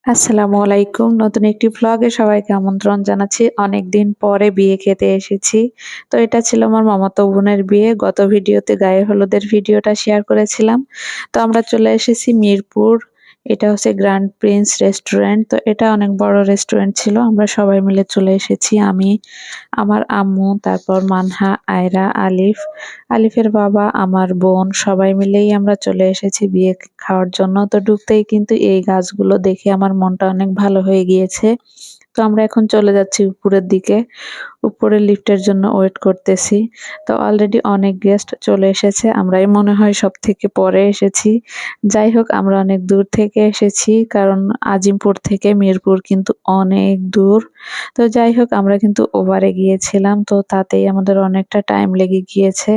আসসালামু আলাইকুম। নতুন একটি ভ্লগে সবাইকে আমন্ত্রণ জানাচ্ছি। অনেকদিন পরে বিয়ে খেতে এসেছি। তো এটা ছিল আমার মামাতো বোনের বিয়ে। গত ভিডিওতে গায়ে হলুদের ভিডিওটা শেয়ার করেছিলাম। তো আমরা চলে এসেছি মিরপুর। এটা হচ্ছে গ্র্যান্ড প্রিন্স রেস্টুরেন্ট। তো এটা অনেক বড় রেস্টুরেন্ট ছিল। আমরা সবাই মিলে চলে এসেছি। আমি, আমার আম্মু, তারপর মানহা, আয়রা, আলিফ, আলিফের বাবা, আমার বোন সবাই মিলেই আমরা চলে এসেছি বিয়ে খাওয়ার জন্য। তো ঢুকতেই কিন্তু এই গাছগুলো দেখে আমার মনটা অনেক ভালো হয়ে গিয়েছে। তো আমরা এখন চলে যাচ্ছি উপরের দিকে। উপরে লিফটের জন্য ওয়েট করতেছি। তো অলরেডি অনেক গেস্ট চলে এসেছে। আমরাই মনে হয় সবথেকে পরে এসেছি। যাই হোক আমরা অনেক দূর থেকে এসেছি কারণ আজিমপুর থেকে মিরপুর কিন্তু অনেক দূর। তো যাই হোক আমরা কিন্তু ওভারে গিয়েছিলাম। তো তাতেই আমাদের অনেকটা টাইম লেগে গিয়েছে।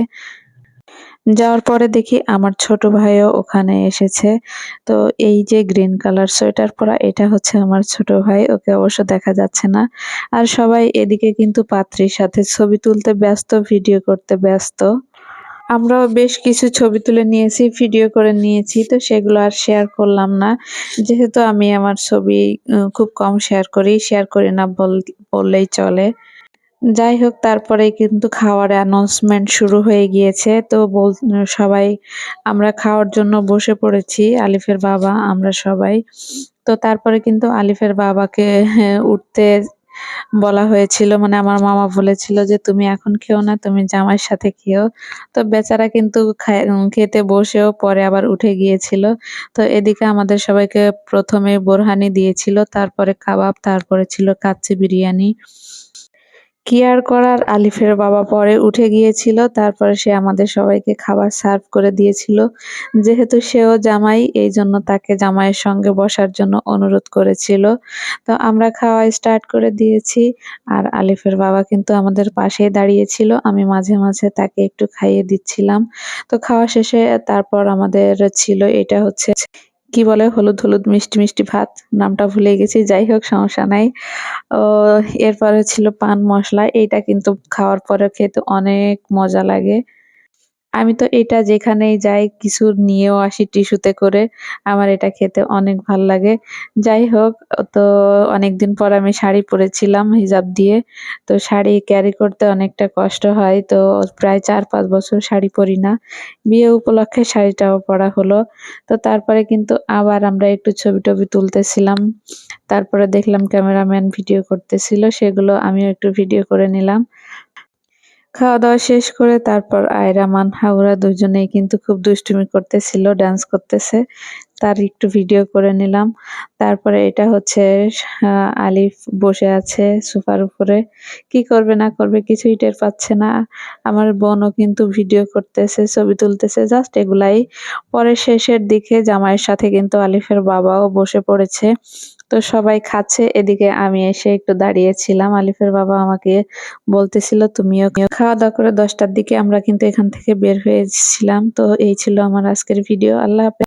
যাওয়ার পরে দেখি আমার ছোট ভাইও ওখানে এসেছে। তো এই যে গ্রিন কালার সোয়েটার পরা এটা হচ্ছে আমার ছোট ভাই। ওকে অবশ্য দেখা যাচ্ছে না। আর সবাই এদিকে কিন্তু পাত্রীর সাথে ছবি তুলতে ব্যস্ত, ভিডিও করতে ব্যস্ত। আমরাও বেশ কিছু ছবি তুলে নিয়েছি, ভিডিও করে নিয়েছি। তো সেগুলো আর শেয়ার করলাম না। যেহেতু আমি আমার ছবি খুব কম শেয়ার করি। শেয়ার করি না বললেই চলে। যাই হোক তারপরেই কিন্তু খাওয়ার অ্যানাউন্সমেন্ট শুরু হয়ে গিয়েছে। তো সবাই আমরা খাওয়ার জন্য বসে পড়েছি। আলিফের বাবা, আমরা সবাই। তো তারপরে কিন্তু আলিফের বাবাকে উঠতে বলা হয়েছিল। মানে আমার মামা বলেছিল যে, "তুমি এখন খেও না, তুমি জামাইয়ের সাথে খেও।" তো বেচারা কিন্তু খেতে বসেও পরে আবার উঠে গিয়েছিল। তো এদিকে আমাদের সবাইকে ১ম এ বোরহানি দিয়েছিল, তারপরে কাবাব, তারপরে ছিল কাচ্চি বিরিয়ানি। কি আর করার, আলিফের বাবা পরে উঠে গিয়েছিল। তারপরে সে আমাদের সবাইকে খাবার সার্ভ করে দিয়েছিল। যেহেতু সেও জামাই, এইজন্য তাকে জামাইয়ের সঙ্গে বসার জন্য অনুরোধ করেছিল। তো আমরা খাওয়া স্টার্ট করে দিয়েছি। আর আলিফের বাবা কিন্তু আমাদের পাশেই দাঁড়িয়েছিল। আমি মাঝে, মাঝে তাকে একটু খাইয়ে দিচ্ছিলাম। তো খাওয়া শেষে তারপর আমাদের ছিল এটা হচ্ছে কি বলে হলুদ, হলুদ মিষ্টি, মিষ্টি ভাত। নামটা ভুলে গেছি। যাই হোক সমস্যা নাই। ও এরপরে ছিল পান মসলা। এইটা কিন্তু খাওয়ার পরে খেতে অনেক মজা লাগে। আমি তো এটা যেখানেই যাই কিছু নিয়েও আসি টিস্যুতে করে। আমার এটা খেতে অনেক ভাল লাগে। যাই হোক তো অনেকদিন পর আমি শাড়ি পরেছিলাম হিজাব দিয়ে। তো শাড়ি ক্যারি করতে অনেকটা কষ্ট হয়। তো প্রায় ৪-৫ বছর শাড়ি পরি না। বিয়ে উপলক্ষে শাড়িটাও পরা হলো। তো তারপরে কিন্তু আবার আমরা একটু ছবি-টবি তুলতেছিলাম। তারপরে দেখলাম ক্যামেরাম্যান ভিডিও করতেছিল। সেগুলো আমিও একটু ভিডিও করে নিলাম। খাওয়া-দাওয়া শেষ করে তারপর আয়রা, মানহা ওরা দুজনেই কিন্তু খুব দুষ্টুমি করতেছিল, ডান্স করতেছে। তার একটু ভিডিও করে নিলাম। তারপরে এটা হচ্ছে আলিফ বসে আছে সোফার উপরে। কি করবে না করবে কিছুই টের পাচ্ছে না। আমার বোনও কিন্তু ভিডিও করতেছে, ছবি তুলতেছে জাস্ট এগুলাই। পরে শেষের দিকে জামাইয়ের সাথে কিন্তু আলিফের বাবাও বসে পড়েছে। তো সবাই খাচ্ছে, এদিকে আমি এসে একটু দাঁড়িয়েছিলাম। আলিফের বাবা আমাকে বলতেছিল, "তুমিও খাওয়া-দাওয়া করে ১০টার দিকে আমরা কিন্তু এখান থেকে বের হয়েছিলাম।" তো এই ছিল আমার আজকের ভিডিও। আল্লাহ হাফেজ।